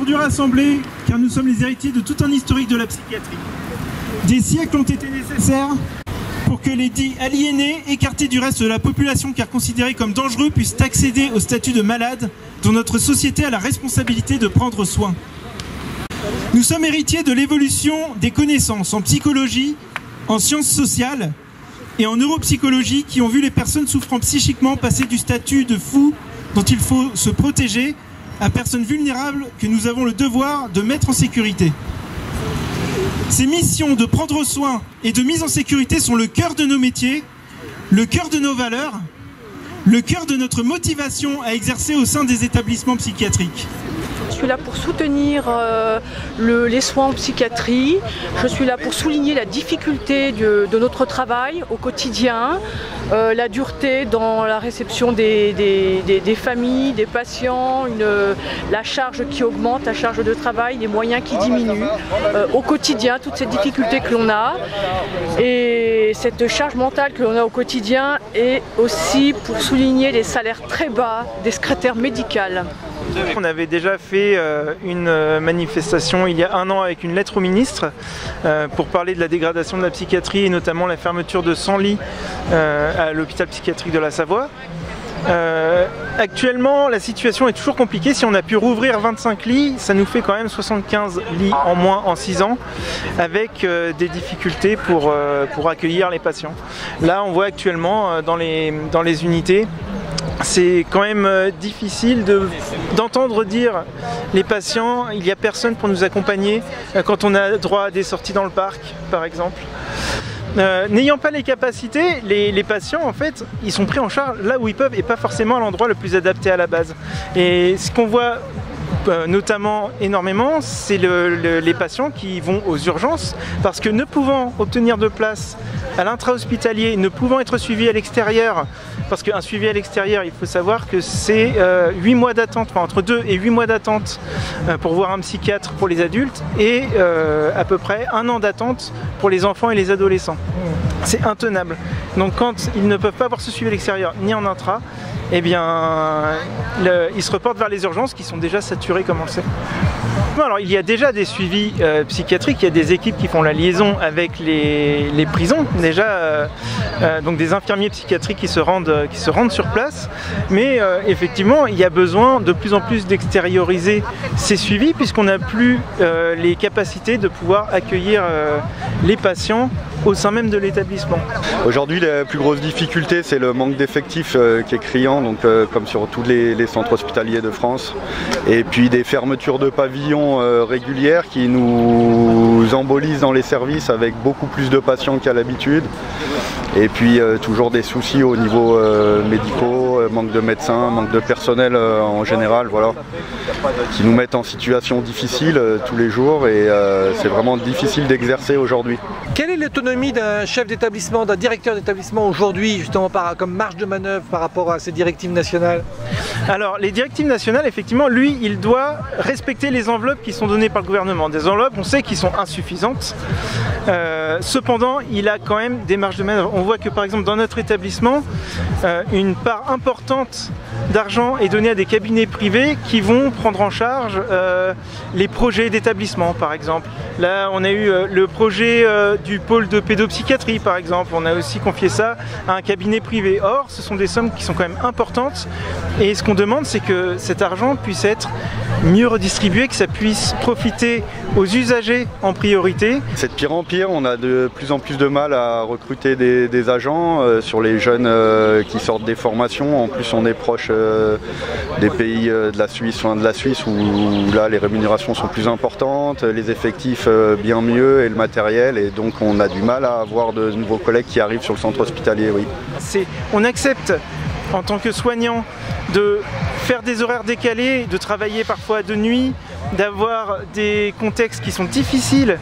aujourd'hui rassemblés car nous sommes les héritiers de tout un historique de la psychiatrie. Des siècles ont été nécessaires pour que les dits aliénés, écartés du reste de la population car considérés comme dangereux, puissent accéder au statut de malade dont notre société a la responsabilité de prendre soin. Nous sommes héritiers de l'évolution des connaissances en psychologie, en sciences sociales et en neuropsychologie qui ont vu les personnes souffrant psychiquement passer du statut de fou dont il faut se protéger à personnes vulnérables que nous avons le devoir de mettre en sécurité. Ces missions de prendre soin et de mise en sécurité sont le cœur de nos métiers, le cœur de nos valeurs, le cœur de notre motivation à exercer au sein des établissements psychiatriques. Je suis là pour soutenir les soins en psychiatrie. Je suis là pour souligner la difficulté de notre travail au quotidien, la dureté dans la réception des familles, des patients, la charge qui augmente, la charge de travail, les moyens qui diminuent au quotidien, toutes ces difficultés que l'on a. Et cette charge mentale que l'on a au quotidien est aussi pour souligner les salaires très bas des secrétaires médicales. On avait déjà fait une manifestation il y a un an avec une lettre au ministre pour parler de la dégradation de la psychiatrie et notamment la fermeture de 100 lits à l'hôpital psychiatrique de la Savoie. Actuellement, la situation est toujours compliquée. Si on a pu rouvrir 25 lits, ça nous fait quand même 75 lits en moins en 6 ans, avec des difficultés pour accueillir les patients. Là, on voit actuellement dans les unités, c'est quand même difficile d'entendre dire les patients, il n'y a personne pour nous accompagner quand on a droit à des sorties dans le parc, par exemple. N'ayant pas les capacités, les patients en fait, ils sont pris en charge là où ils peuvent et pas forcément à l'endroit le plus adapté à la base. Et ce qu'on voit notamment énormément, c'est les patients qui vont aux urgences parce que ne pouvant obtenir de place à l'intra-hospitalier, ne pouvant être suivis à l'extérieur, parce qu'un suivi à l'extérieur, il faut savoir que c'est 8 mois d'attente, enfin entre 2 et 8 mois d'attente pour voir un psychiatre pour les adultes et à peu près 1 an d'attente pour les enfants et les adolescents. C'est intenable. Donc quand ils ne peuvent pas avoir ce suivi à l'extérieur ni en intra, eh bien, ils se reportent vers les urgences qui sont déjà saturées comme on le sait. Alors il y a déjà des suivis psychiatriques, il y a des équipes qui font la liaison avec les prisons, déjà donc des infirmiers psychiatriques qui se rendent sur place, mais effectivement il y a besoin de plus en plus d'extérioriser ces suivis puisqu'on n'a plus les capacités de pouvoir accueillir les patients au sein même de l'établissement. Aujourd'hui, la plus grosse difficulté, c'est le manque d'effectifs qui est criant, donc, comme sur tous les centres hospitaliers de France. Et puis des fermetures de pavillons régulières qui nous embolisent dans les services avec beaucoup plus de patients qu'à l'habitude. Et puis toujours des soucis au niveau médicaux, manque de médecins, manque de personnel en général, voilà, qui nous mettent en situation difficile tous les jours et c'est vraiment difficile d'exercer aujourd'hui. Quelle est l'autonomie d'un chef d'établissement, d'un directeur d'établissement aujourd'hui, justement comme marge de manœuvre par rapport à ces directives nationales? Alors les directives nationales, effectivement, lui, il doit respecter les enveloppes qui sont données par le gouvernement. Des enveloppes, on sait, qui sont insuffisantes. Cependant, il a quand même des marges de manœuvre. On voit que par exemple dans notre établissement, une part importante d'argent est donnée à des cabinets privés qui vont prendre en charge les projets d'établissement par exemple. Là on a eu le projet du pôle de pédopsychiatrie par exemple, on a aussi confié ça à un cabinet privé. Or ce sont des sommes qui sont quand même importantes et ce qu'on demande c'est que cet argent puisse être mieux redistribué, que ça puisse profiter aux usagers en priorité. C'est de pire en pire, on a de plus en plus de mal à recruter des agents sur les jeunes qui sortent des formations. En plus on est proche des pays de la Suisse, où là les rémunérations sont plus importantes, les effectifs bien mieux et le matériel, et donc on a du mal à avoir de nouveaux collègues qui arrivent sur le centre hospitalier. Oui. On accepte en tant que soignant de faire des horaires décalés, de travailler parfois de nuit, d'avoir des contextes qui sont difficiles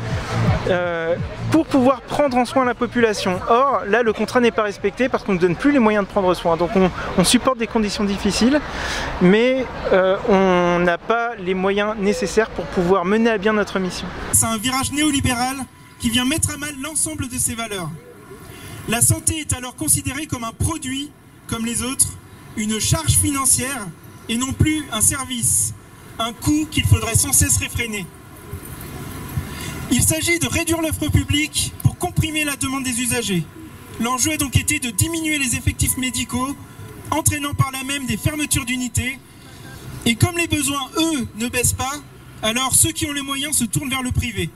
pour pouvoir prendre en soin la population. Or, là, le contrat n'est pas respecté parce qu'on ne donne plus les moyens de prendre soin. Donc on supporte des conditions difficiles, mais on n'a pas les moyens nécessaires pour pouvoir mener à bien notre mission. C'est un virage néolibéral qui vient mettre à mal l'ensemble de ces valeurs. La santé est alors considérée comme un produit, comme les autres, une charge financière et non plus un service. un coût qu'il faudrait sans cesse réfréner. Il s'agit de réduire l'offre publique pour comprimer la demande des usagers. L'enjeu a donc été de diminuer les effectifs médicaux, entraînant par là même des fermetures d'unités. Et comme les besoins, eux, ne baissent pas, alors ceux qui ont les moyens se tournent vers le privé.